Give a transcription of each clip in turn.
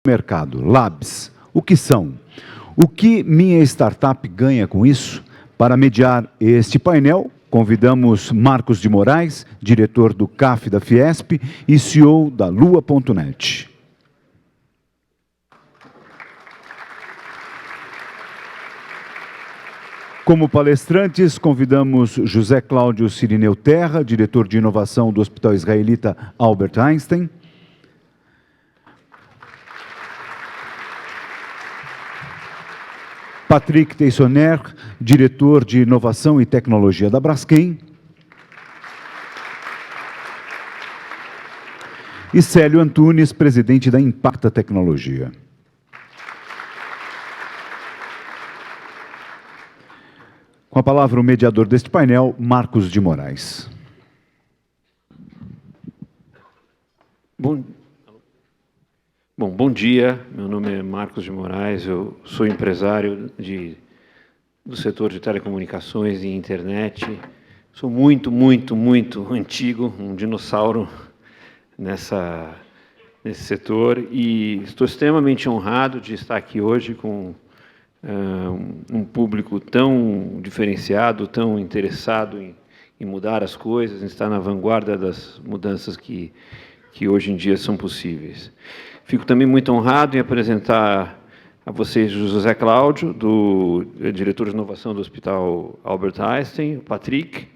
mercado, labs. O que são? O que minha startup ganha com isso? Para mediar este painel, convidamos Marcos de Moraes, diretor do CAF da Fiesp e CEO da Lua.net. Como palestrantes, convidamos José Cláudio Cirineu Terra, diretor de inovação do Hospital Israelita Albert Einstein. Patrick Teissonner, diretor de inovação e tecnologia da Braskem. E Célio Antunes, presidente da Impacta Tecnologia. Com a palavra o mediador deste painel, Marcos de Moraes. Bom dia, meu nome é Marcos de Moraes, eu sou empresário do setor de telecomunicações e internet. Sou muito antigo, um dinossauro nesse setor, e estou extremamente honrado de estar aqui hoje com um público tão diferenciado, tão interessado em mudar as coisas, em estar na vanguarda das mudanças que hoje em dia são possíveis. Fico também muito honrado em apresentar a vocês o José Cláudio, diretor de inovação do Hospital Albert Einstein, o Patrick,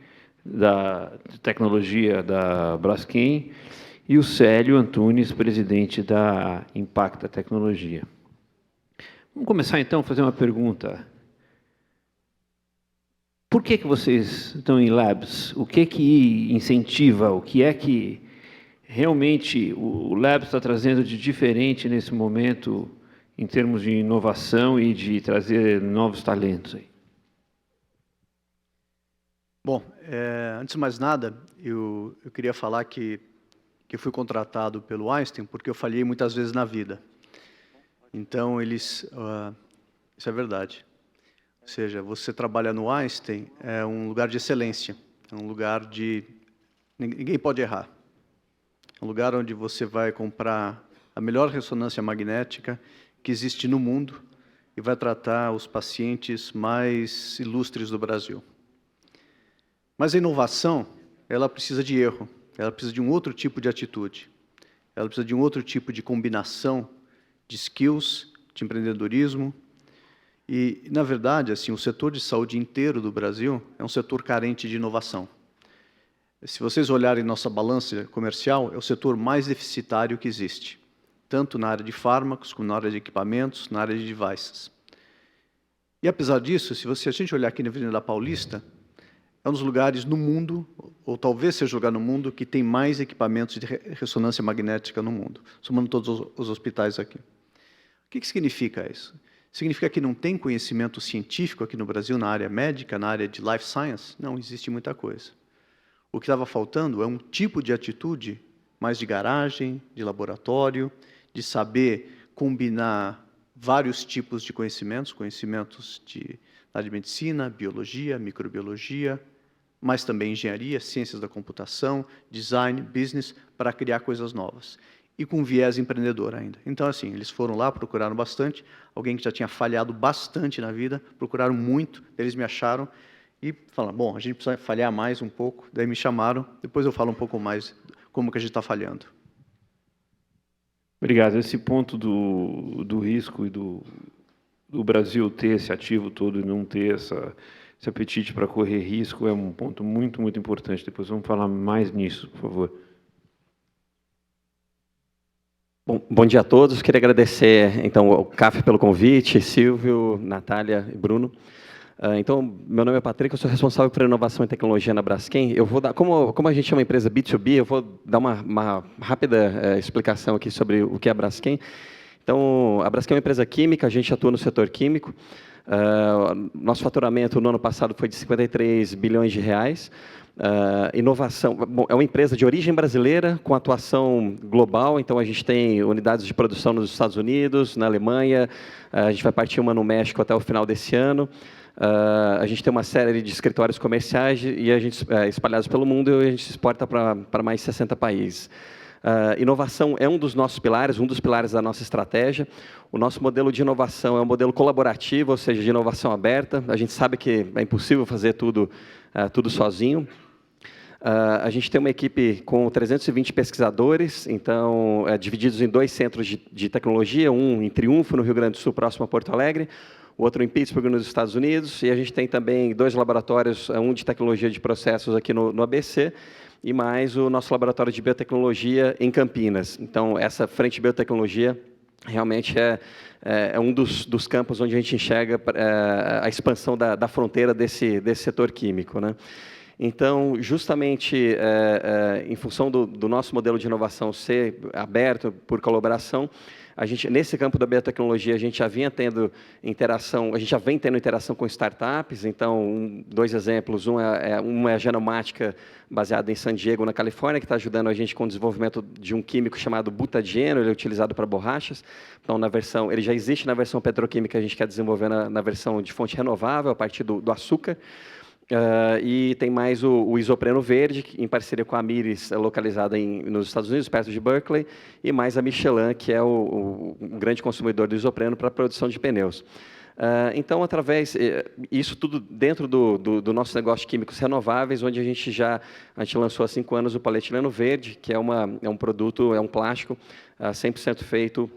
de tecnologia da Braskem, e o Célio Antunes, presidente da Impacta Tecnologia. Vamos começar, então, a fazer uma pergunta. Por que vocês estão em labs? O que incentiva? O que é que realmente o Labs está trazendo de diferente nesse momento, em termos de inovação e de trazer novos talentos aí? Bom, antes de mais nada, eu queria falar que eu fui contratado pelo Einstein porque eu falhei muitas vezes na vida. Então, isso é verdade. Ou seja, você trabalha no Einstein, é um lugar de excelência, é um lugar de... ninguém pode errar. Um lugar onde você vai comprar a melhor ressonância magnética que existe no mundo e vai tratar os pacientes mais ilustres do Brasil. Mas a inovação, ela precisa de erro, ela precisa de um outro tipo de atitude, ela precisa de um outro tipo de combinação de skills, de empreendedorismo. E, na verdade, assim, o setor de saúde inteiro do Brasil é um setor carente de inovação. Se vocês olharem nossa balança comercial, é o setor mais deficitário que existe, tanto na área de fármacos, como na área de equipamentos, na área de devices. E, apesar disso, se a gente olhar aqui na Avenida Paulista, é um dos lugares no mundo, ou talvez seja o lugar no mundo, que tem mais equipamentos de ressonância magnética no mundo, somando todos os hospitais aqui. O que significa isso? Significa que não tem conhecimento científico aqui no Brasil, na área médica, na área de life science? Não, existe muita coisa. O que estava faltando é um tipo de atitude mais de garagem, de laboratório, de saber combinar vários tipos de conhecimentos na área de medicina, biologia, microbiologia, mas também engenharia, ciências da computação, design, business, para criar coisas novas. E com viés empreendedor ainda. Então, assim, eles foram lá, procuraram bastante, alguém que já tinha falhado bastante na vida, procuraram muito, eles me acharam, e falaram, bom, a gente precisa falhar mais um pouco, daí me chamaram, depois eu falo um pouco mais como que a gente está falhando. Obrigado. Esse ponto do risco e do Brasil ter esse ativo todo e não ter esse apetite para correr risco é um ponto muito importante. Depois vamos falar mais nisso, por favor. Bom dia a todos. Queria agradecer, então, ao CAF pelo convite, Silvio, Natália e Bruno. Então, meu nome é Patrick, eu sou responsável por inovação e tecnologia na Braskem. Eu vou dar, como a gente é uma empresa B2B, eu vou dar uma rápida explicação aqui sobre o que é a Braskem. Então, a Braskem é uma empresa química, a gente atua no setor químico. Nosso faturamento no ano passado foi de 53 bilhões de reais. Inovação, bom, é uma empresa de origem brasileira, com atuação global, então a gente tem unidades de produção nos Estados Unidos, na Alemanha, a gente vai partir uma no México até o final desse ano. A gente tem uma série de escritórios comerciais e a gente espalhados pelo mundo e a gente exporta para mais de 60 países. Inovação é um dos nossos pilares, um dos pilares da nossa estratégia. O nosso modelo de inovação é um modelo colaborativo, ou seja, de inovação aberta. A gente sabe que é impossível fazer tudo sozinho. A gente tem uma equipe com 320 pesquisadores, então, divididos em 2 centros de tecnologia, um em Triunfo, no Rio Grande do Sul, próximo a Porto Alegre, o outro em Pittsburgh, nos Estados Unidos, e a gente tem também 2 laboratórios, um de tecnologia de processos aqui no ABC, e mais o nosso laboratório de biotecnologia em Campinas. Então, essa frente de biotecnologia realmente é um dos campos onde a gente enxerga a expansão da fronteira desse setor químico, né? Então, justamente em função do nosso modelo de inovação ser aberto por colaboração, a gente, nesse campo da biotecnologia, a gente já vem tendo interação com startups. Então, 2 exemplos. Uma é a Genomática, baseada em San Diego, na Califórnia, que está ajudando a gente com o desenvolvimento de um químico chamado butadieno. Ele é utilizado para borrachas. Então, ele já existe na versão petroquímica, a gente quer desenvolver na versão de fonte renovável, a partir do açúcar. E tem mais o isopreno verde, em parceria com a Amyris, localizada nos Estados Unidos, perto de Berkeley, e mais a Michelin, que é o grande consumidor do isopreno para a produção de pneus. Então, isso tudo dentro do nosso negócio de químicos renováveis, onde a gente lançou há 5 anos o polietileno verde, que é um produto, é um plástico 100% feito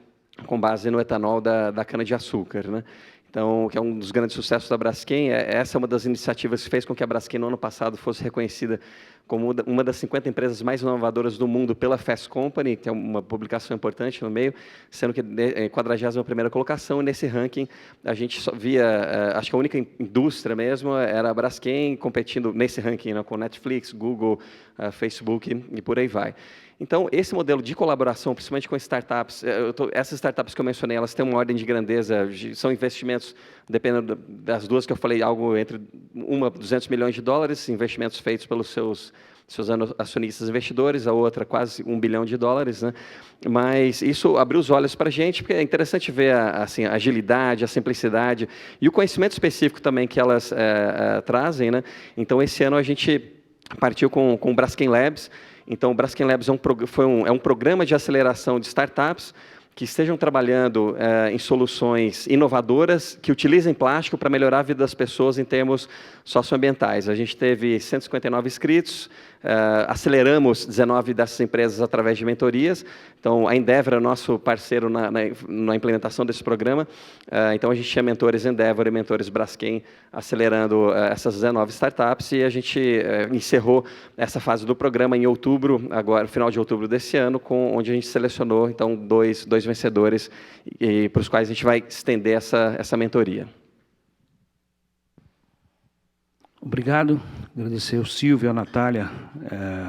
com base no etanol da cana-de-açúcar, né? Então, que é um dos grandes sucessos da Braskem. Essa é uma das iniciativas que fez com que a Braskem, no ano passado, fosse reconhecida como uma das 50 empresas mais inovadoras do mundo pela Fast Company, que é uma publicação importante no meio, sendo que em 41ª colocação. E nesse ranking, a gente só via, acho que a única indústria mesmo era a Braskem, competindo nesse ranking, né, com Netflix, Google, Facebook e por aí vai. Então, esse modelo de colaboração, principalmente com startups, essas startups que eu mencionei, elas têm uma ordem de grandeza, são investimentos, dependendo das 2 que eu falei, algo entre $200 milhões, investimentos feitos pelos seus acionistas investidores, a outra quase $1 bilhão, né? Mas isso abriu os olhos para a gente, porque é interessante ver a agilidade, a simplicidade e o conhecimento específico também que elas trazem, né? Então, esse ano a gente partiu com o Braskem Labs. Então, o Braskem Labs é um programa de aceleração de startups que estejam trabalhando em soluções inovadoras que utilizem plástico para melhorar a vida das pessoas em termos socioambientais. A gente teve 159 inscritos, aceleramos 19 dessas empresas através de mentorias. Então, a Endeavor é nosso parceiro na implementação desse programa. Então, a gente tinha mentores Endeavor e mentores Braskem acelerando essas 19 startups, e a gente encerrou essa fase do programa em outubro, agora, final de outubro desse ano, onde a gente selecionou então dois vencedores para os quais a gente vai estender essa mentoria. Obrigado. Agradecer ao Silvio, à Natália,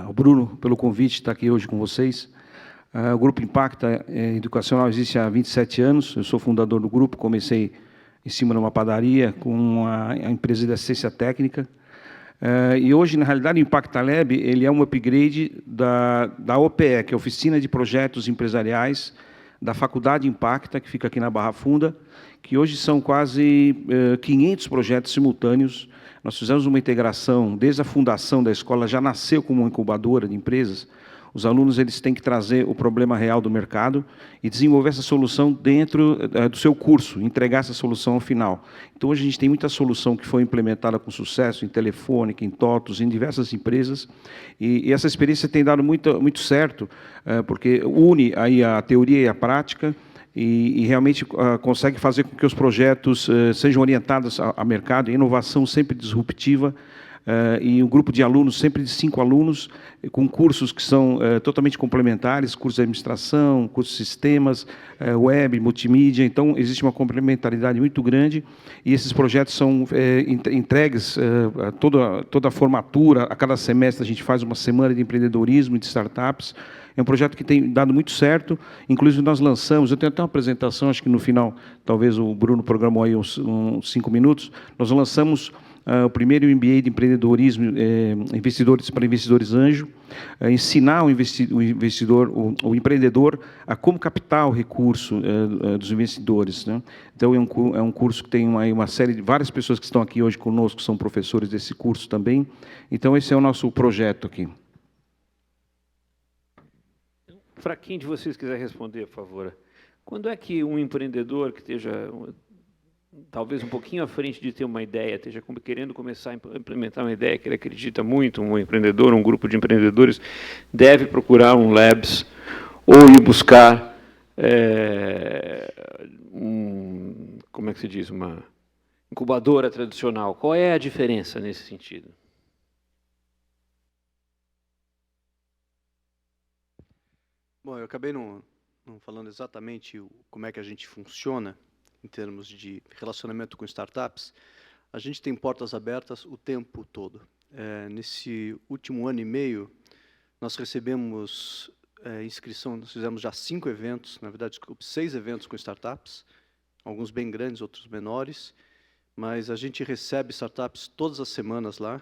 ao Bruno pelo convite de estar aqui hoje com vocês. O Grupo Impacta Educacional existe há 27 anos. Eu sou fundador do grupo, comecei em cima de uma padaria com a empresa de assistência técnica. E hoje, na realidade, o Impacta Lab ele é um upgrade da OPE, que é a Oficina de Projetos Empresariais da Faculdade Impacta, que fica aqui na Barra Funda, que hoje são quase 500 projetos simultâneos. Nós fizemos uma integração, desde a fundação da escola, já nasceu como uma incubadora de empresas. Os alunos eles têm que trazer o problema real do mercado e desenvolver essa solução dentro do seu curso, entregar essa solução ao final. Então, hoje a gente tem muita solução que foi implementada com sucesso em Telefônica, em TOTUS, em diversas empresas, e essa experiência tem dado muito certo, porque une aí a teoria e a prática, e realmente consegue fazer com que os projetos sejam orientados a mercado, inovação sempre disruptiva, e um grupo de alunos, sempre de 5 alunos, com cursos que são totalmente complementares, cursos de administração, cursos de sistemas, web, multimídia. Então, existe uma complementaridade muito grande, e esses projetos são entregues toda a formatura. A cada semestre a gente faz uma semana de empreendedorismo e de startups. É um projeto que tem dado muito certo. Inclusive, nós lançamos, eu tenho até uma apresentação, acho que no final, talvez o Bruno programou aí uns 5 minutos, nós lançamos o primeiro MBA de empreendedorismo, investidores para investidores anjo, ensinar o empreendedor a como captar o recurso dos investidores, né? Então, é um curso que tem uma série de várias pessoas que estão aqui hoje conosco, são professores desse curso também. Então, esse é o nosso projeto aqui. Para quem de vocês quiser responder, por favor. Quando é que um empreendedor que esteja talvez um pouquinho à frente de ter uma ideia, esteja querendo começar a implementar uma ideia que ele acredita muito, um empreendedor, um grupo de empreendedores, deve procurar um Labs ou ir buscar, como é que se diz, uma incubadora tradicional? Qual é a diferença nesse sentido? Bom, eu acabei não falando exatamente como é que a gente funciona em termos de relacionamento com startups. A gente tem portas abertas o tempo todo. Nesse último ano e meio, nós recebemos inscrição, nós fizemos já 5 eventos, na verdade, desculpe, 6 eventos com startups, alguns bem grandes, outros menores, mas a gente recebe startups todas as semanas lá.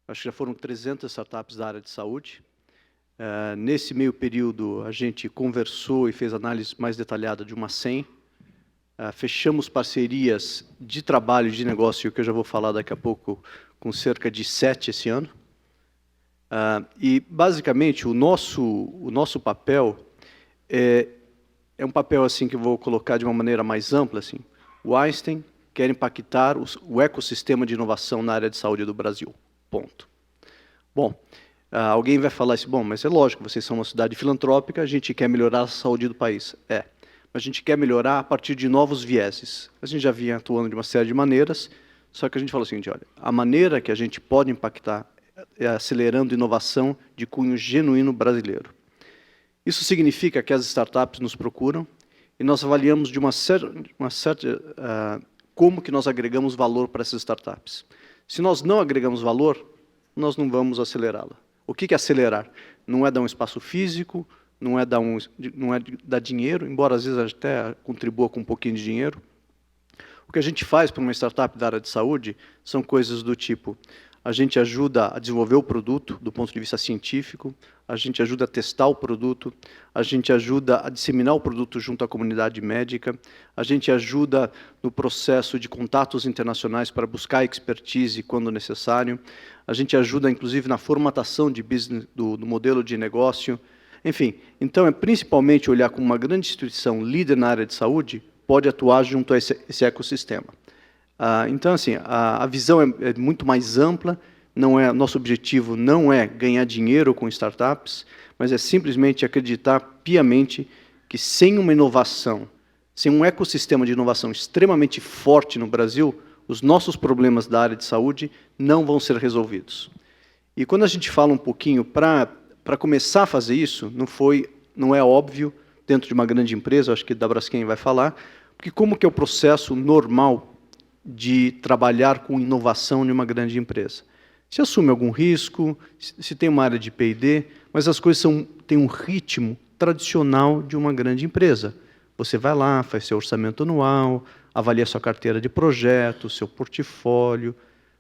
Acho que já foram 300 startups da área de saúde. Nesse meio período, a gente conversou e fez análise mais detalhada de umas 100. Fechamos parcerias de trabalho, de negócio, que eu já vou falar daqui a pouco, com cerca de 7 esse ano. E, basicamente, o nosso papel é um papel assim que eu vou colocar de uma maneira mais ampla. Assim. O Einstein quer impactar o ecossistema de inovação na área de saúde do Brasil. Ponto. Bom, alguém vai falar assim, bom, mas é lógico, vocês são uma cidade filantrópica, a gente quer melhorar a saúde do país. Mas a gente quer melhorar a partir de novos vieses. A gente já vinha atuando de uma série de maneiras, só que a gente falou o seguinte, olha, a maneira que a gente pode impactar é acelerando inovação de cunho genuíno brasileiro. Isso significa que as startups nos procuram e nós avaliamos de uma certa como que nós agregamos valor para essas startups. Se nós não agregamos valor, nós não vamos acelerá-la. O que é acelerar? Não é dar um espaço físico, não é dar dinheiro, embora às vezes até contribua com um pouquinho de dinheiro. O que a gente faz para uma startup da área de saúde são coisas do tipo, a gente ajuda a desenvolver o produto do ponto de vista científico, a gente ajuda a testar o produto, a gente ajuda a disseminar o produto junto à comunidade médica, a gente ajuda no processo de contatos internacionais para buscar expertise quando necessário, a gente ajuda, inclusive, na formatação de business, do modelo de negócio. Enfim, então é principalmente olhar como uma grande instituição líder na área de saúde pode atuar junto a esse ecossistema. Então, assim, a visão é muito mais ampla, nosso objetivo não é ganhar dinheiro com startups, mas é simplesmente acreditar piamente que sem uma inovação, sem um ecossistema de inovação extremamente forte no Brasil, os nossos problemas da área de saúde não vão ser resolvidos. E quando a gente fala um pouquinho, para começar a fazer isso, não é óbvio, dentro de uma grande empresa, acho que da Braskem vai falar, porque como que é o processo normal de trabalhar com inovação em uma grande empresa? Se assume algum risco, se tem uma área de P&D, mas as coisas têm um ritmo tradicional de uma grande empresa. Você vai lá, faz seu orçamento anual, avalia sua carteira de projetos, seu portfólio.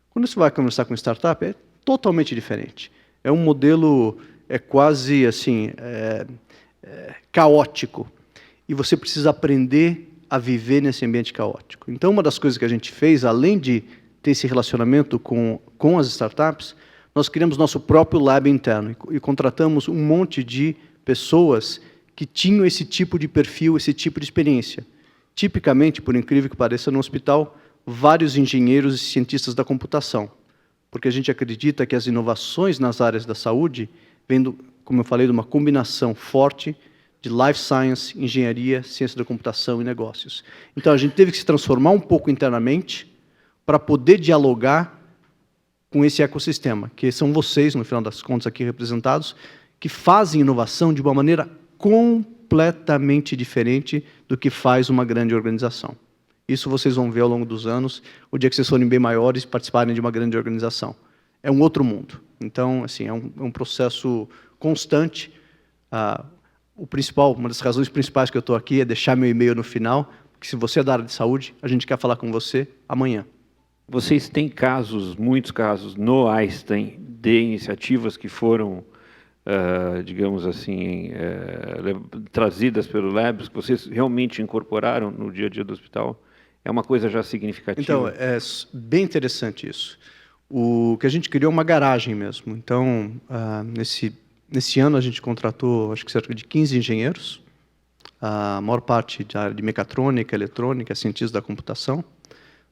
Quando você vai conversar com startup, é totalmente diferente. É um modelo quase assim, caótico. E você precisa aprender a viver nesse ambiente caótico. Então, uma das coisas que a gente fez, além de ter esse relacionamento com as startups, nós criamos nosso próprio lab interno e contratamos um monte de pessoas que tinham esse tipo de perfil, esse tipo de experiência. Tipicamente, por incrível que pareça, no hospital, vários engenheiros e cientistas da computação, porque a gente acredita que as inovações nas áreas da saúde vêm, como eu falei, de uma combinação forte de life science, engenharia, ciência da computação e negócios. Então, a gente teve que se transformar um pouco internamente para poder dialogar com esse ecossistema, que são vocês, no final das contas, aqui representados, que fazem inovação de uma maneira completamente diferente do que faz uma grande organização. Isso vocês vão ver ao longo dos anos, o dia que vocês forem bem maiores e participarem de uma grande organização. É um outro mundo. Então, assim, é um processo constante. Uma das razões principais que eu estou aqui é deixar meu e-mail no final, porque se você é da área de saúde, a gente quer falar com você amanhã. Vocês têm muitos casos no Einstein de iniciativas que foram, digamos assim, trazidas pelo Labs, que vocês realmente incorporaram no dia a dia do hospital? É uma coisa já significativa? Então, é bem interessante isso. O que a gente criou é uma garagem mesmo. Então, Nesse ano, a gente contratou, acho que cerca de 15 engenheiros, a maior parte da área de mecatrônica, eletrônica, cientistas da computação.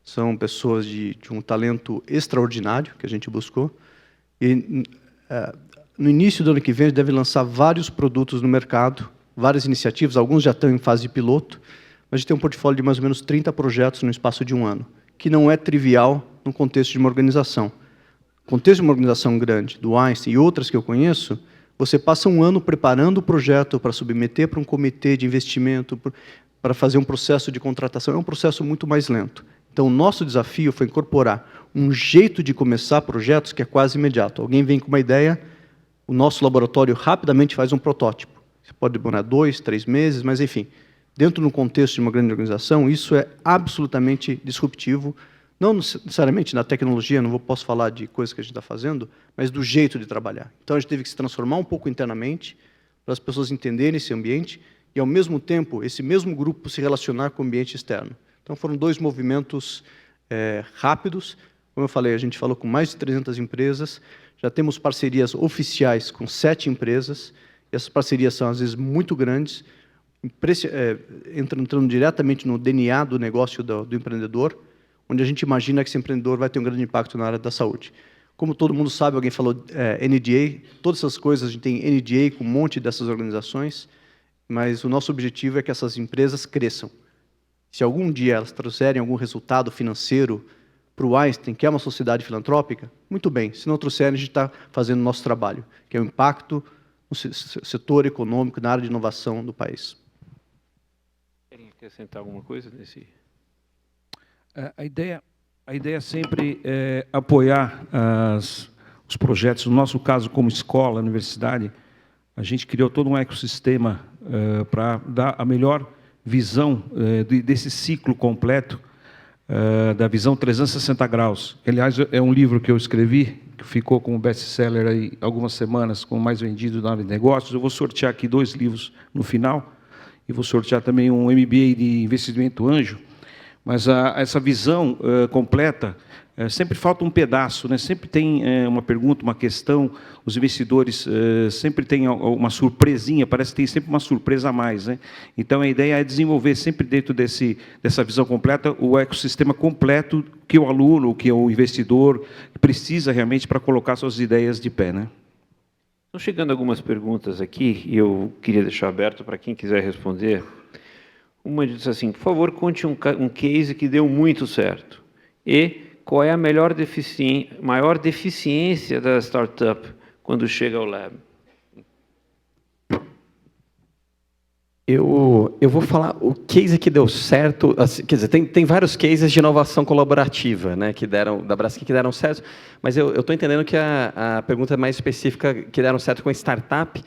São pessoas de um talento extraordinário que a gente buscou. E no início do ano que vem, a gente deve lançar vários produtos no mercado, várias iniciativas, alguns já estão em fase de piloto, mas a gente tem um portfólio de mais ou menos 30 projetos no espaço de um ano, que não é trivial no contexto de uma organização. No contexto de uma organização grande, do Einstein e outras que eu conheço, você passa um ano preparando o projeto para submeter para um comitê de investimento, para fazer um processo de contratação. É um processo muito mais lento. Então, o nosso desafio foi incorporar um jeito de começar projetos que é quase imediato. Alguém vem com uma ideia, o nosso laboratório rapidamente faz um protótipo. Você pode demorar 2, 3 meses, mas, enfim, dentro do contexto de uma grande organização, isso é absolutamente disruptivo, não necessariamente na tecnologia, não posso falar de coisas que a gente está fazendo, mas do jeito de trabalhar. Então, a gente teve que se transformar um pouco internamente, para as pessoas entenderem esse ambiente, e, ao mesmo tempo, esse mesmo grupo se relacionar com o ambiente externo. Então, foram 2 movimentos rápidos. Como eu falei, a gente falou com mais de 300 empresas, já temos parcerias oficiais com 7 empresas, e essas parcerias são, às vezes, muito grandes, entrando diretamente no DNA do negócio do empreendedor, onde a gente imagina que esse empreendedor vai ter um grande impacto na área da saúde. Como todo mundo sabe, alguém falou NDA, todas essas coisas, a gente tem NDA com um monte dessas organizações, mas o nosso objetivo é que essas empresas cresçam. Se algum dia elas trouxerem algum resultado financeiro para o Einstein, que é uma sociedade filantrópica, muito bem. Se não trouxerem, a gente está fazendo o nosso trabalho, que é o impacto no setor econômico, na área de inovação do país. Querem acrescentar alguma coisa nesse? A ideia sempre é apoiar os projetos. No nosso caso, como escola, universidade, a gente criou todo um ecossistema para dar a melhor visão desse ciclo completo, da visão 360 graus. Aliás, é um livro que eu escrevi, que ficou como best-seller aí algumas semanas, como mais vendido na área de negócios. Eu vou sortear aqui 2 livros no final, e vou sortear também um MBA de investimento anjo. Mas essa visão completa, sempre falta um pedaço, né? Sempre tem uma pergunta, uma questão, os investidores sempre têm uma surpresinha, parece que tem sempre uma surpresa a mais, né? Então, a ideia é desenvolver sempre dentro dessa visão completa o ecossistema completo que o aluno, que o investidor precisa realmente para colocar suas ideias de pé, né? Estão chegando algumas perguntas aqui, e eu queria deixar aberto para quem quiser responder. Uma diz assim, por favor, conte um case que deu muito certo. E qual é a maior deficiência da startup quando chega ao lab? Eu vou falar o case que deu certo, assim, quer dizer, tem vários cases de inovação colaborativa, né, da Braskem que deram certo, mas eu estou entendendo que a pergunta mais específica que deram certo com startup,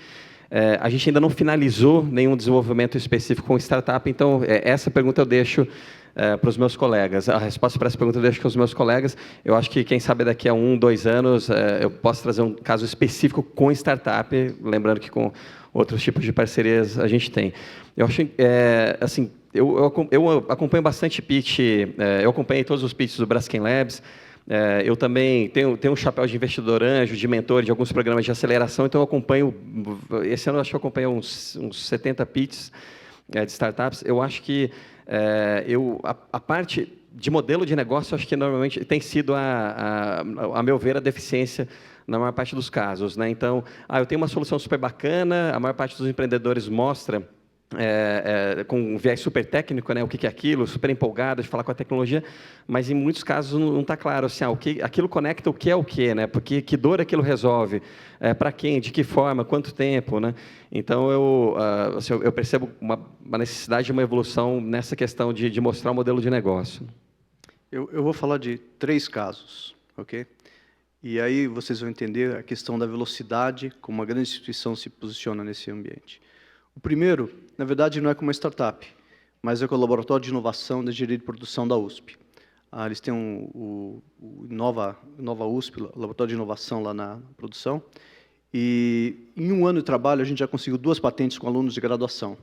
a gente ainda não finalizou nenhum desenvolvimento específico com startup, então essa pergunta eu deixo para os meus colegas. A resposta para essa pergunta eu deixo com os meus colegas. Eu acho que, quem sabe, daqui a 1, 2 anos, eu posso trazer um caso específico com startup, lembrando que com outros tipos de parcerias a gente tem. Eu acho, assim, eu acompanho bastante pitch, eu acompanhei todos os pitches do Braskem Labs, eu também tenho um chapéu de investidor anjo, de mentor de alguns programas de aceleração, então eu acompanho, esse ano eu acho que eu acompanho uns 70 pitches de startups. Eu acho que a parte de modelo de negócio, acho que normalmente tem sido, a meu ver, a deficiência na maior parte dos casos, né? Então, eu tenho uma solução super bacana, a maior parte dos empreendedores mostra com um viés super técnico, né, o que é aquilo, super empolgado de falar com a tecnologia, mas em muitos casos não está claro assim, aquilo conecta o que é o que, né? Porque que dor aquilo resolve, para quem, de que forma, quanto tempo, né? Então eu percebo uma necessidade de uma evolução nessa questão de mostrar o modelo de negócio. Eu vou falar de 3 casos, ok? E aí vocês vão entender a questão da velocidade, como uma grande instituição se posiciona nesse ambiente. O primeiro, na verdade, não é com uma startup, mas é com o Laboratório de Inovação da Engenharia de Produção da USP. Eles têm o Nova USP, Laboratório de Inovação lá na produção, e em 1 ano de trabalho a gente já conseguiu 2 patentes com alunos de graduação.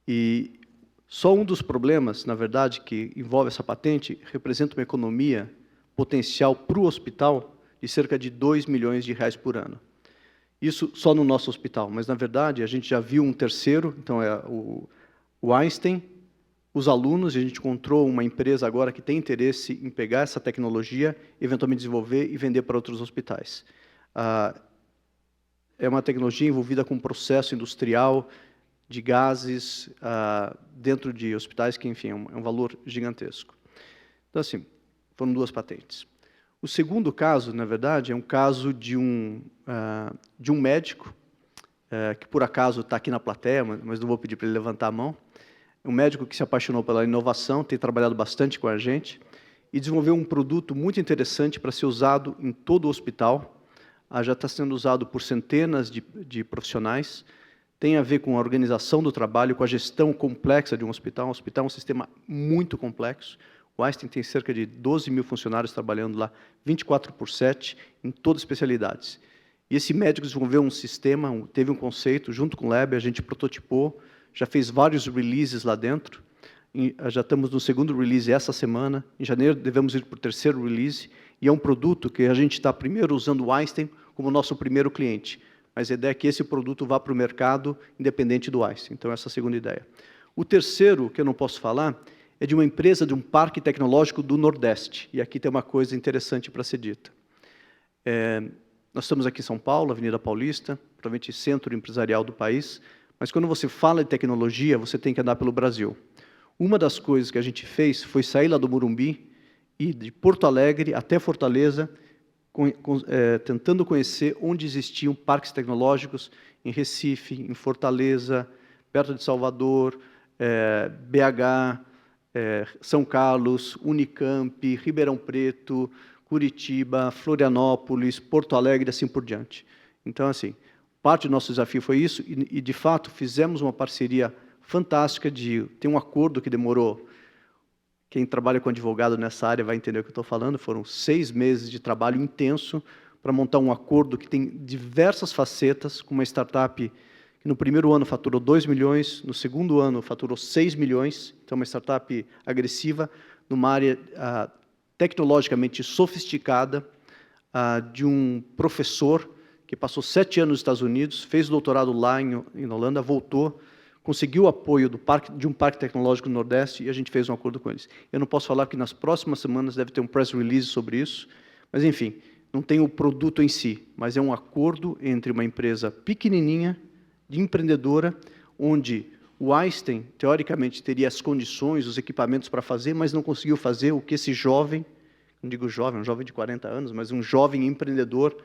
E só um dos problemas, na verdade, que envolve essa patente, representa uma economia potencial para o hospital de cerca de R$ 2 milhões por ano. Isso só no nosso hospital, mas, na verdade, a gente já viu um terceiro, então é o Einstein, os alunos, e a gente encontrou uma empresa agora que tem interesse em pegar essa tecnologia, eventualmente desenvolver e vender para outros hospitais. É uma tecnologia envolvida com processo industrial de gases dentro de hospitais, que, enfim, é um valor gigantesco. Então, assim, foram 2 patentes. O segundo caso, na verdade, é um caso de um médico, que por acaso está aqui na plateia, mas não vou pedir para ele levantar a mão. É um médico que se apaixonou pela inovação, tem trabalhado bastante com a gente, e desenvolveu um produto muito interessante para ser usado em todo o hospital. Já está sendo usado por centenas de profissionais, tem a ver com a organização do trabalho, com a gestão complexa de um hospital. Um hospital é um sistema muito complexo. O Einstein tem cerca de 12 mil funcionários trabalhando lá, 24/7, em todas as especialidades. E esse médico desenvolveu um sistema, teve um conceito, junto com o Lab, a gente prototipou, já fez vários releases lá dentro, já estamos no 2º release essa semana, em janeiro devemos ir para o 3º release, e é um produto que a gente está primeiro usando o Einstein como nosso primeiro cliente, mas a ideia é que esse produto vá para o mercado independente do Einstein, então essa é a segunda ideia. O terceiro, que eu não posso falar, é de uma empresa de um parque tecnológico do Nordeste, e aqui tem uma coisa interessante para ser dita. Nós estamos aqui em São Paulo, Avenida Paulista, provavelmente centro empresarial do país, mas quando você fala de tecnologia, você tem que andar pelo Brasil. Uma das coisas que a gente fez foi sair lá do Morumbi e de Porto Alegre até Fortaleza, tentando conhecer onde existiam parques tecnológicos em Recife, em Fortaleza, perto de Salvador, BH, São Carlos, Unicamp, Ribeirão Preto, Curitiba, Florianópolis, Porto Alegre, assim por diante. Então, assim, parte do nosso desafio foi isso, e de fato, fizemos uma parceria fantástica tem um acordo que demorou, quem trabalha com advogado nessa área vai entender o que eu estou falando, foram 6 meses de trabalho intenso para montar um acordo que tem diversas facetas, com uma startup que no primeiro ano faturou 2 milhões, no segundo ano faturou 6 milhões, então uma startup agressiva, numa área tecnologicamente sofisticada, de um professor que passou 7 anos nos Estados Unidos, fez doutorado lá em Holanda, voltou, conseguiu o apoio de um parque tecnológico no Nordeste e a gente fez um acordo com eles. Eu não posso falar que nas próximas semanas deve ter um press release sobre isso, mas, enfim, não tem o produto em si, mas é um acordo entre uma empresa pequenininha, de empreendedora, onde o Einstein, teoricamente, teria as condições, os equipamentos para fazer, mas não conseguiu fazer o que esse jovem, não digo jovem, um jovem de 40 anos, mas um jovem empreendedor,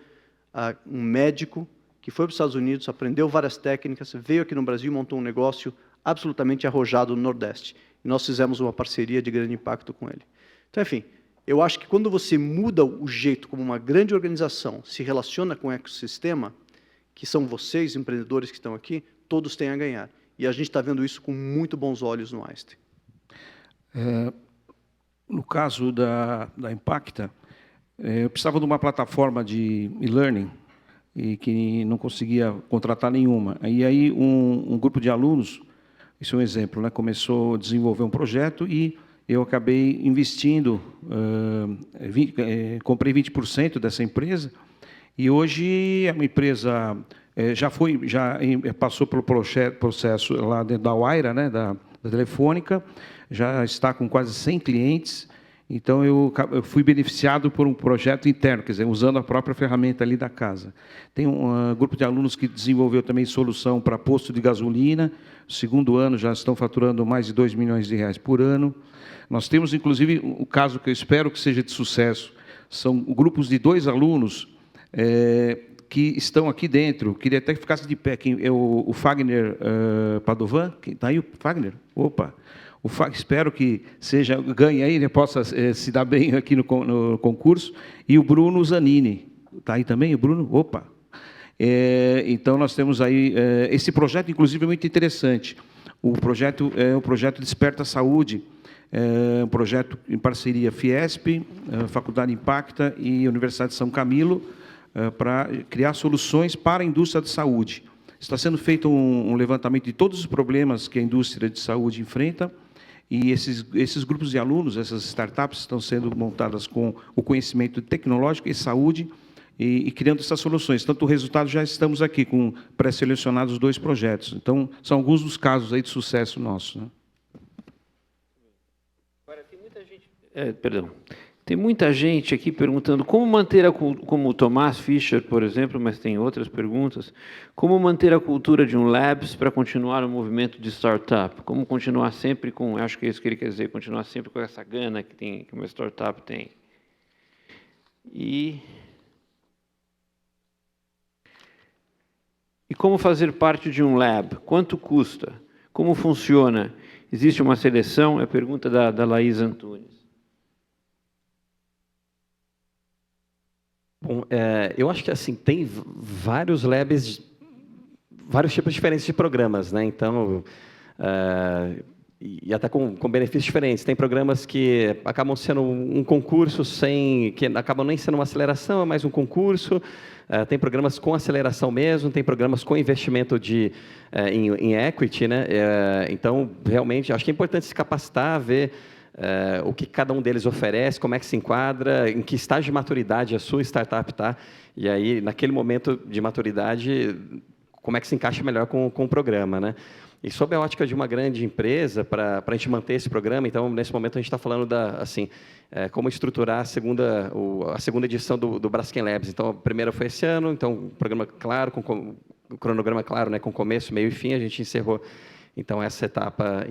um médico, que foi para os Estados Unidos, aprendeu várias técnicas, veio aqui no Brasil e montou um negócio absolutamente arrojado no Nordeste. E nós fizemos uma parceria de grande impacto com ele. Então, enfim, eu acho que quando você muda o jeito como uma grande organização se relaciona com o ecossistema, que são vocês, empreendedores que estão aqui, todos têm a ganhar. E a gente está vendo isso com muito bons olhos no Einstein. No caso da Impacta, eu precisava de uma plataforma de e-learning e que não conseguia contratar nenhuma. E aí um grupo de alunos, isso é um exemplo, né, começou a desenvolver um projeto e eu acabei investindo, comprei 20% dessa empresa e hoje é uma empresa já passou pelo processo lá dentro da Wayra, né, da Telefônica, já está com quase 100 clientes. Então, eu fui beneficiado por um projeto interno, quer dizer, usando a própria ferramenta ali da casa. Tem um grupo de alunos que desenvolveu também solução para posto de gasolina. No segundo ano, já estão faturando mais de R$2 milhões por ano. Nós temos, inclusive, um caso que eu espero que seja de sucesso. São grupos de 2 alunos que estão aqui dentro. Queria até que ficasse de pé. O Fagner Padovan. Está aí o Fagner? Opa! Espero que ganhe aí, né, possa se dar bem aqui no concurso. E o Bruno Zanini. Está aí também o Bruno? Opa! Então, nós temos aí... esse projeto, inclusive, é muito interessante. O projeto é o projeto Desperta Saúde, um projeto em parceria Fiesp, Faculdade Impacta e Universidade de São Camilo, para criar soluções para a indústria de saúde. Está sendo feito um levantamento de todos os problemas que a indústria de saúde enfrenta, e esses grupos de alunos, essas startups, estão sendo montadas com o conhecimento tecnológico e saúde, e criando essas soluções. Tanto o resultado, já estamos aqui com pré-selecionados 2 projetos. Então, são alguns dos casos aí de sucesso nosso, né? Agora, tem muita gente... Tem muita gente aqui perguntando como manter como o Tomás Fischer, por exemplo, mas tem outras perguntas, como manter a cultura de um Labs para continuar o movimento de startup? Como continuar sempre com, acho que é isso que ele quer dizer, continuar sempre com essa gana que uma startup tem. E como fazer parte de um lab? Quanto custa? Como funciona? Existe uma seleção? É a pergunta da Laís Antunes. Bom, eu acho que assim tem vários labs, vários tipos diferentes de programas, né? Então, e até com benefícios diferentes. Tem programas que acabam sendo um concurso que acabam nem sendo uma aceleração, é mais um concurso. Tem programas com aceleração mesmo, tem programas com investimento em equity, né? Então, realmente, acho que é importante se capacitar, ver o que cada um deles oferece, como é que se enquadra, em que estágio de maturidade a sua startup está, e aí, naquele momento de maturidade, como é que se encaixa melhor com o programa, né? E sob a ótica de uma grande empresa, para a gente manter esse programa, então, nesse momento, a gente está falando como estruturar a segunda edição do Braskem Labs. Então, a primeira foi esse ano, então, o programa claro, o cronograma claro, né, com começo, meio e fim, a gente encerrou então essa etapa,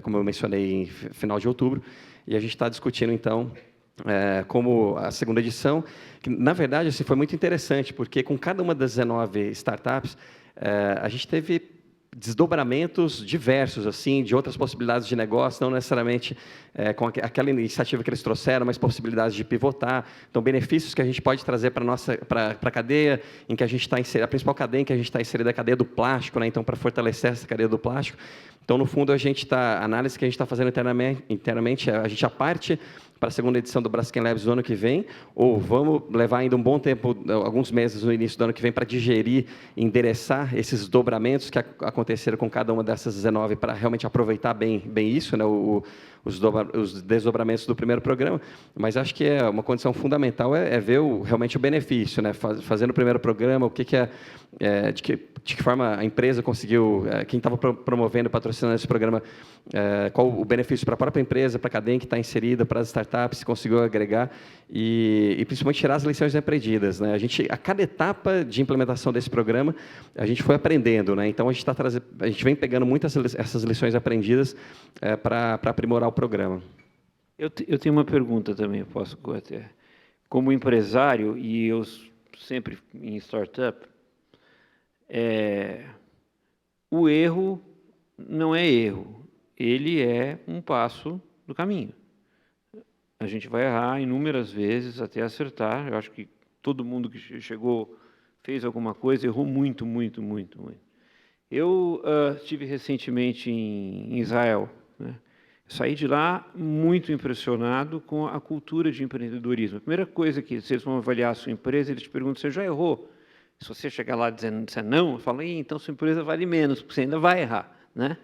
como eu mencionei, em final de outubro, e a gente está discutindo, então, como a segunda edição, que, na verdade, assim, foi muito interessante, porque com cada uma das 19 startups, a gente teve desdobramentos diversos, assim, de outras possibilidades de negócio, não necessariamente com aquela iniciativa que eles trouxeram, mas possibilidades de pivotar. Então, benefícios que a gente pode trazer para a cadeia em que a gente está inserida, a principal cadeia em que a gente está inserida é a cadeia do plástico, né? Então, para fortalecer essa cadeia do plástico. Então, no fundo, a análise que a gente está fazendo internamente, a gente parte para a segunda edição do Braskem Labs no ano que vem, ou vamos levar ainda um bom tempo, alguns meses no início do ano que vem, para digerir e endereçar esses dobramentos que aconteceram com cada uma dessas 19, para realmente aproveitar bem isso, né, os desdobramentos do primeiro programa, mas acho que uma condição fundamental ver realmente o benefício, né, fazendo o primeiro programa, de que forma a empresa conseguiu, quem estava promovendo e patrocinando esse programa, qual o benefício para a própria empresa, para a cadeia que está inserida, para as startups, se conseguiu agregar e principalmente tirar as lições aprendidas, né? A cada etapa de implementação desse programa, a gente foi aprendendo, né? Então, a gente vem pegando muitas essas lições aprendidas para aprimorar o programa. Eu tenho uma pergunta também, posso até. Como empresário, e eu sempre em startup, o erro não é erro, ele é um passo do caminho. A gente vai errar inúmeras vezes até acertar. Eu acho que todo mundo que chegou, fez alguma coisa, errou muito, muito, muito, muito. Eu estive recentemente em Israel, né? Saí de lá muito impressionado com a cultura de empreendedorismo. A primeira coisa que vocês vão avaliar a sua empresa, eles te perguntam, você já errou? Se você chegar lá dizendo não, eu falo, então sua empresa vale menos, porque você ainda vai errar, né?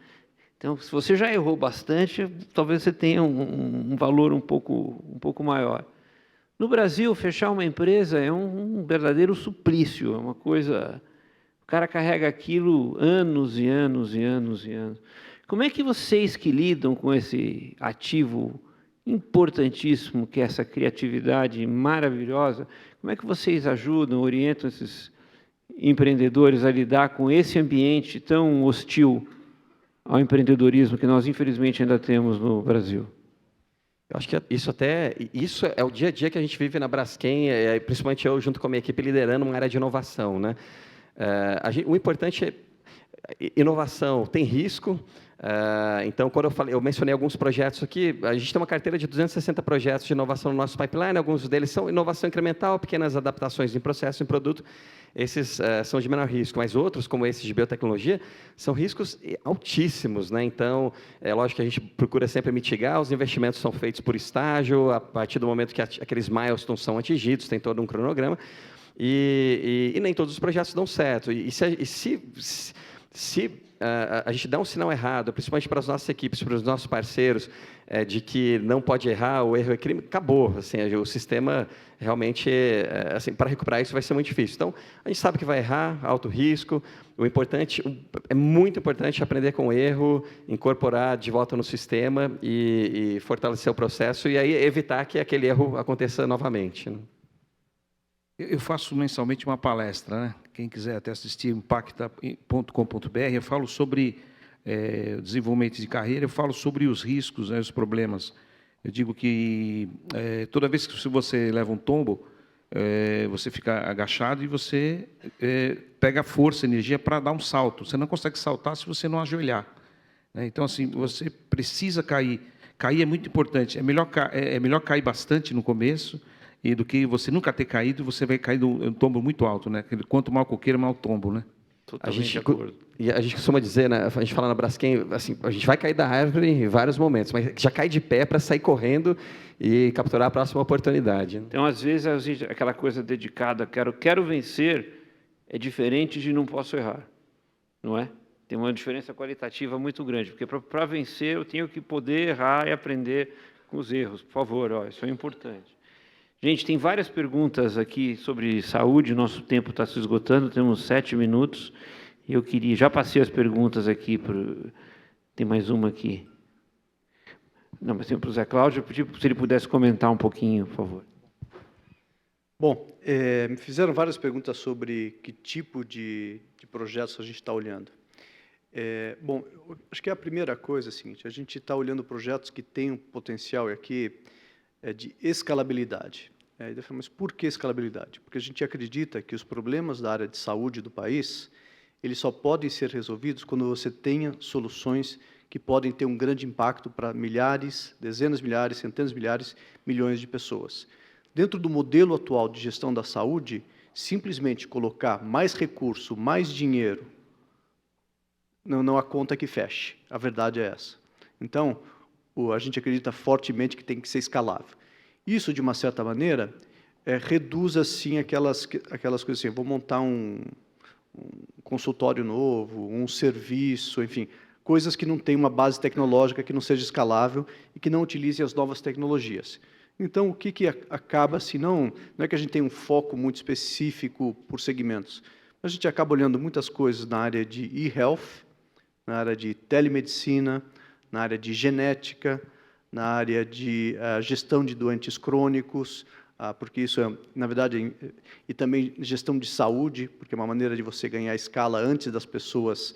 Então, se você já errou bastante, talvez você tenha um valor um pouco maior. No Brasil, fechar uma empresa é um verdadeiro suplício, é uma coisa... O cara carrega aquilo anos e anos e anos e anos. Como é que vocês que lidam com esse ativo importantíssimo, que é essa criatividade maravilhosa, como é que vocês ajudam, orientam esses empreendedores a lidar com esse ambiente tão hostil ao empreendedorismo que nós, infelizmente, ainda temos no Brasil? Eu acho que isso é o dia a dia que a gente vive na Braskem, principalmente eu, junto com a minha equipe, liderando uma área de inovação, né? O importante é inovação, tem risco. Então, quando eu mencionei alguns projetos aqui, a gente tem uma carteira de 260 projetos de inovação no nosso pipeline, alguns deles são inovação incremental, pequenas adaptações em processo, em produto, esses são de menor risco, mas outros, como esses de biotecnologia, são riscos altíssimos, né? Então, é lógico que a gente procura sempre mitigar, os investimentos são feitos por estágio, a partir do momento que aqueles milestones são atingidos, tem todo um cronograma, e nem todos os projetos dão certo. Se a gente dá um sinal errado, principalmente para as nossas equipes, para os nossos parceiros, de que não pode errar, o erro é crime, acabou. Assim, o sistema realmente, assim, para recuperar isso vai ser muito difícil. Então, a gente sabe que vai errar, alto risco. É muito importante aprender com o erro, incorporar de volta no sistema e fortalecer o processo e aí evitar que aquele erro aconteça novamente, né? Eu faço mensalmente uma palestra, né? Quem quiser até assistir, impacta.com.br, eu falo sobre desenvolvimento de carreira, eu falo sobre os riscos, né, os problemas. Eu digo que toda vez que você leva um tombo, você fica agachado e você pega força, energia para dar um salto. Você não consegue saltar se você não ajoelhar, né? Então, assim, você precisa cair. Cair é muito importante. É melhor cair bastante no começo, e do que você nunca ter caído, você vai cair num tombo muito alto, né? Quanto mal coqueiro, mal tombo, né? Totalmente de acordo. E a gente costuma dizer, né, a gente fala na Braskem, assim, a gente vai cair da árvore em vários momentos, mas já cai de pé para sair correndo e capturar a próxima oportunidade, né? Então, às vezes, aquela coisa dedicada, quero vencer, é diferente de não posso errar, não é? Tem uma diferença qualitativa muito grande, porque para vencer eu tenho que poder errar e aprender com os erros. Por favor, isso é importante. Gente, tem várias perguntas aqui sobre saúde, nosso tempo está se esgotando, temos 7 minutos, e eu queria, já passei as perguntas aqui, tem mais uma aqui. Não, mas tem para o Zé Cláudio, eu pedi se ele pudesse comentar um pouquinho, por favor. Bom, me fizeram várias perguntas sobre que tipo de projetos a gente está olhando. Bom, acho que a primeira coisa é a seguinte, a gente está olhando projetos que têm um potencial aqui de escalabilidade. Mas por que escalabilidade? Porque a gente acredita que os problemas da área de saúde do país, eles só podem ser resolvidos quando você tenha soluções que podem ter um grande impacto para milhares, dezenas de milhares, centenas de milhares, milhões de pessoas. Dentro do modelo atual de gestão da saúde, simplesmente colocar mais recurso, mais dinheiro, não há conta que feche. A verdade é essa. Então, a gente acredita fortemente que tem que ser escalável. Isso, de uma certa maneira, reduz assim aquelas coisas assim, vou montar um consultório novo, um serviço, enfim, coisas que não têm uma base tecnológica, que não seja escalável e que não utilize as novas tecnologias. Então, o que acaba, se não é que a gente tem um foco muito específico por segmentos, a gente acaba olhando muitas coisas na área de e-health, na área de telemedicina, na área de genética, na área de gestão de doentes crônicos, porque isso é, na verdade, e também gestão de saúde, porque é uma maneira de você ganhar escala antes das pessoas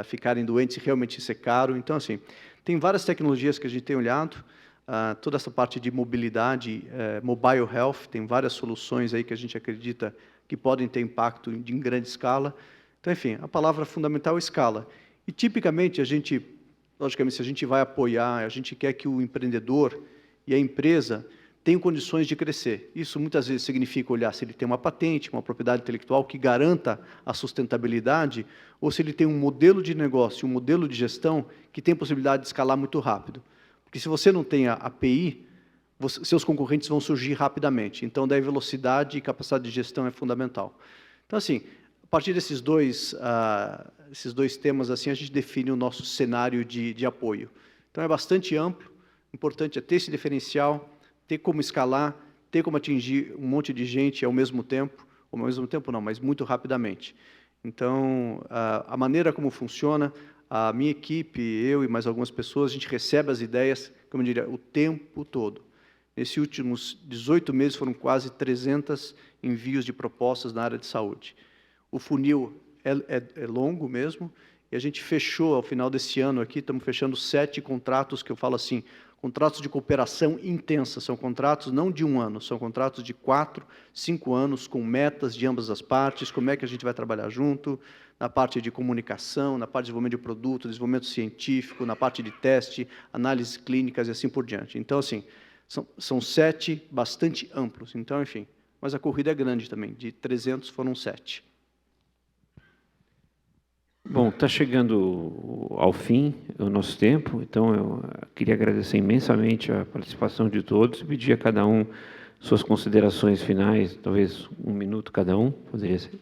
ficarem doentes e realmente ser caro. Então, assim, tem várias tecnologias que a gente tem olhado, toda essa parte de mobilidade, mobile health, tem várias soluções aí que a gente acredita que podem ter impacto em grande escala. Então, enfim, a palavra fundamental é escala. E, tipicamente, logicamente, se a gente vai apoiar, a gente quer que o empreendedor e a empresa tenham condições de crescer. Isso, muitas vezes, significa olhar se ele tem uma patente, uma propriedade intelectual que garanta a sustentabilidade, ou se ele tem um modelo de negócio, um modelo de gestão que tem possibilidade de escalar muito rápido. Porque, se você não tem a API, seus concorrentes vão surgir rapidamente. Então, daí, velocidade e capacidade de gestão é fundamental. Então, assim, a partir desses dois temas, assim, a gente define o nosso cenário de apoio. Então, é bastante amplo, importante é ter esse diferencial, ter como escalar, ter como atingir um monte de gente ao mesmo tempo não, mas muito rapidamente. Então, a maneira como funciona, a minha equipe, eu e mais algumas pessoas, a gente recebe as ideias, como eu diria, o tempo todo. Nesses últimos 18 meses, foram quase 300 envios de propostas na área de saúde. O funil é longo mesmo, e a gente fechou, ao final desse ano aqui, estamos fechando 7 contratos, que eu falo assim, contratos de cooperação intensa, são contratos não de 1 ano, são contratos de 4, 5 anos, com metas de ambas as partes, como é que a gente vai trabalhar junto, na parte de comunicação, na parte de desenvolvimento de produto, desenvolvimento científico, na parte de teste, análises clínicas e assim por diante. Então, assim, são 7 bastante amplos. Então, enfim, mas a corrida é grande também, de 300 foram 7. Bom, está chegando ao fim o nosso tempo, então eu queria agradecer imensamente a participação de todos e pedir a cada um suas considerações finais, talvez 1 minuto cada um, poderia ser.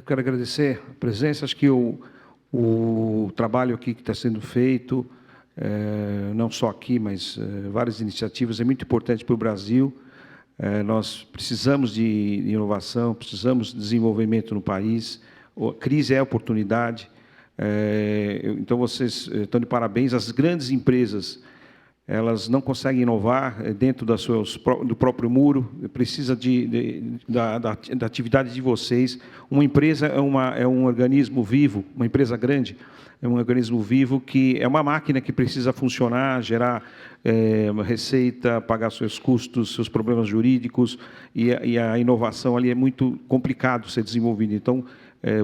Quero agradecer a presença. Acho que o trabalho aqui que está sendo feito, não só aqui, mas várias iniciativas, é muito importante para o Brasil. Nós precisamos de inovação, precisamos de desenvolvimento no país. A crise é oportunidade. Então, vocês estão de parabéns. As grandes empresas, elas não conseguem inovar dentro do próprio muro, precisa da atividade de vocês. Uma empresa é um organismo vivo, uma empresa grande é um organismo vivo que é uma máquina que precisa funcionar, gerar receita, pagar seus custos, seus problemas jurídicos, e a inovação ali é muito complicado ser desenvolvida. Então,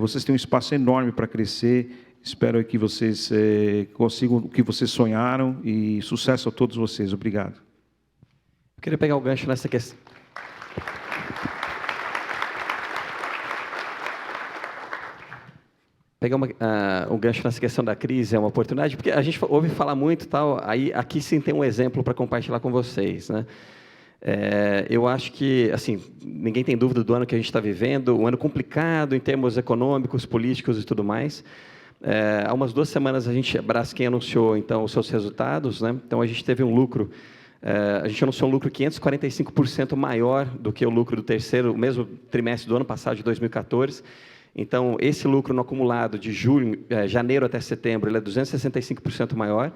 vocês têm um espaço enorme para crescer. Espero que vocês consigam o que vocês sonharam, e sucesso a todos vocês. Obrigado. Eu queria pegar o gancho nessa questão. Pegar um gancho nessa questão da crise é uma oportunidade, porque a gente ouve falar muito, tal, aí aqui sim tem um exemplo para compartilhar com vocês, né? Eu acho que, assim, ninguém tem dúvida do ano que a gente está vivendo, um ano complicado em termos econômicos, políticos e tudo mais. Há umas 2 semanas a Braskem anunciou então os seus resultados, né? Então a gente teve um lucro, a gente anunciou um lucro 545% maior do que o lucro do mesmo trimestre do ano passado, de 2014. Então esse lucro no acumulado de janeiro até setembro, ele é 265% maior.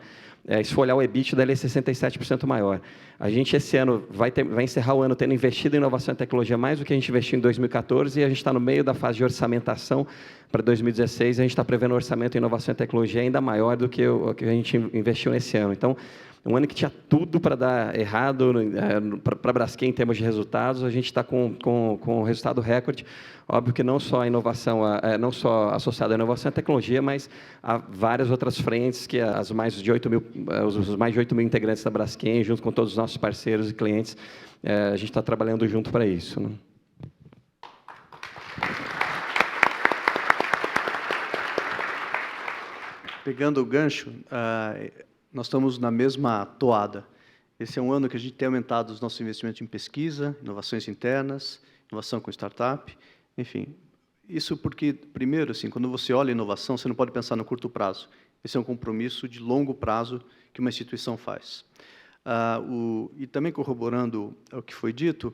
Se for olhar o EBITDA, ele é 67% maior. A gente, esse ano, vai encerrar o ano tendo investido em inovação e tecnologia mais do que a gente investiu em 2014, e a gente está no meio da fase de orçamentação para 2016, e a gente está prevendo um orçamento em inovação e tecnologia ainda maior do que o que a gente investiu nesse ano. Então, um ano que tinha tudo para dar errado para a Braskem em termos de resultados, a gente está com um resultado recorde. Óbvio que não só a inovação, não só associada à inovação e tecnologia, mas há várias outras frentes que os mais de 8 mil integrantes da Braskem, junto com todos os nossos parceiros e clientes, a gente está trabalhando junto para isso, né? Pegando o gancho, nós estamos na mesma toada. Esse é um ano que a gente tem aumentado os nossos investimentos em pesquisa, inovações internas, inovação com startup, enfim. Isso porque, primeiro, assim, quando você olha a inovação, você não pode pensar no curto prazo. Esse é um compromisso de longo prazo que uma instituição faz. E também corroborando o que foi dito,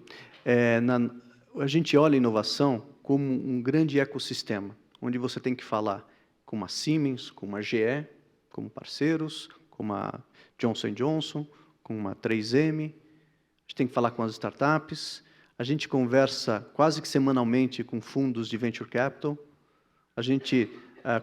a gente olha a inovação como um grande ecossistema, onde você tem que falar com uma Siemens, com uma GE, como parceiros, com uma Johnson & Johnson, com uma 3M, a gente tem que falar com as startups, a gente conversa quase que semanalmente com fundos de venture capital, a gente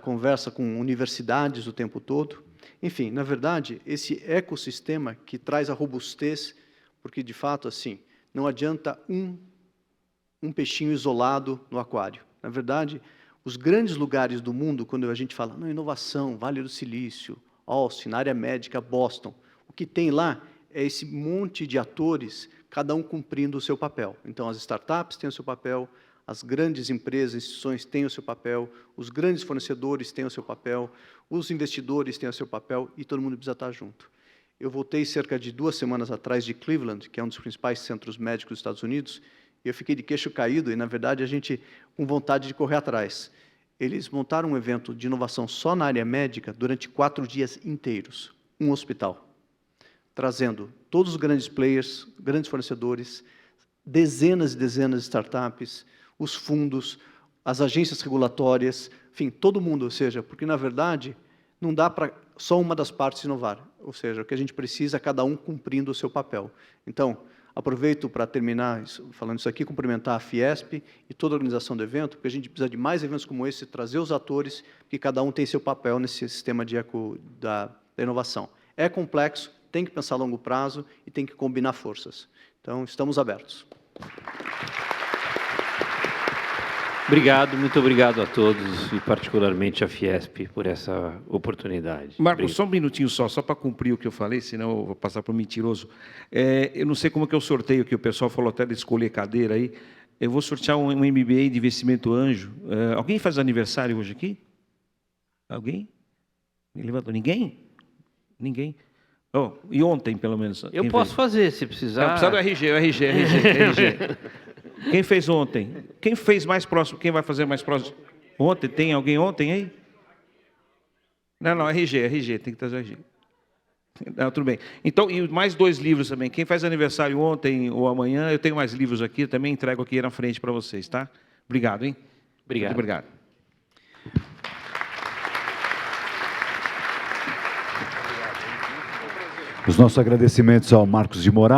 conversa com universidades o tempo todo. Enfim, na verdade, esse ecossistema que traz a robustez, porque, de fato, assim, não adianta um peixinho isolado no aquário. Na verdade, os grandes lugares do mundo, quando a gente fala inovação, Vale do Silício, Austin, na área médica, Boston, o que tem lá é esse monte de atores, cada um cumprindo o seu papel. Então, as startups têm o seu papel, as grandes empresas, instituições têm o seu papel, os grandes fornecedores têm o seu papel, os investidores têm o seu papel, e todo mundo precisa estar junto. Eu voltei cerca de 2 semanas atrás de Cleveland, que é um dos principais centros médicos dos Estados Unidos, e eu fiquei de queixo caído, e, na verdade, a gente com vontade de correr atrás. Eles montaram um evento de inovação só na área médica durante 4 dias inteiros, um hospital, trazendo todos os grandes players, grandes fornecedores, dezenas e dezenas de startups, os fundos, as agências regulatórias, enfim, todo mundo, ou seja, porque, na verdade, não dá para só uma das partes inovar, ou seja, o que a gente precisa é cada um cumprindo o seu papel. Então, aproveito para terminar falando isso aqui, cumprimentar a Fiesp e toda a organização do evento, porque a gente precisa de mais eventos como esse, trazer os atores, que cada um tem seu papel nesse sistema da inovação. É complexo, tem que pensar a longo prazo e tem que combinar forças. Então, estamos abertos. Obrigado, muito obrigado a todos, e particularmente a Fiesp, por essa oportunidade. Marcos, só um minutinho só para cumprir o que eu falei, senão eu vou passar para o mentiroso. Eu não sei como é que eu sorteio, que o pessoal falou até de escolher cadeira aí. Eu vou sortear um MBA de investimento anjo. Alguém faz aniversário hoje aqui? Alguém? Levantou? Ninguém? Ninguém. E ontem, pelo menos. Eu posso fazer, se precisar. Precisa do RG. Quem fez ontem? Quem fez mais próximo? Quem vai fazer mais próximo? Ontem? Tem alguém ontem aí? Não, RG, tem que trazer RG. Não, tudo bem. Então, e mais 2 livros também. Quem faz aniversário ontem ou amanhã, eu tenho mais livros aqui, também entrego aqui na frente para vocês, tá? Obrigado, hein? Obrigado. Muito obrigado. Os nossos agradecimentos ao Marcos de Moraes.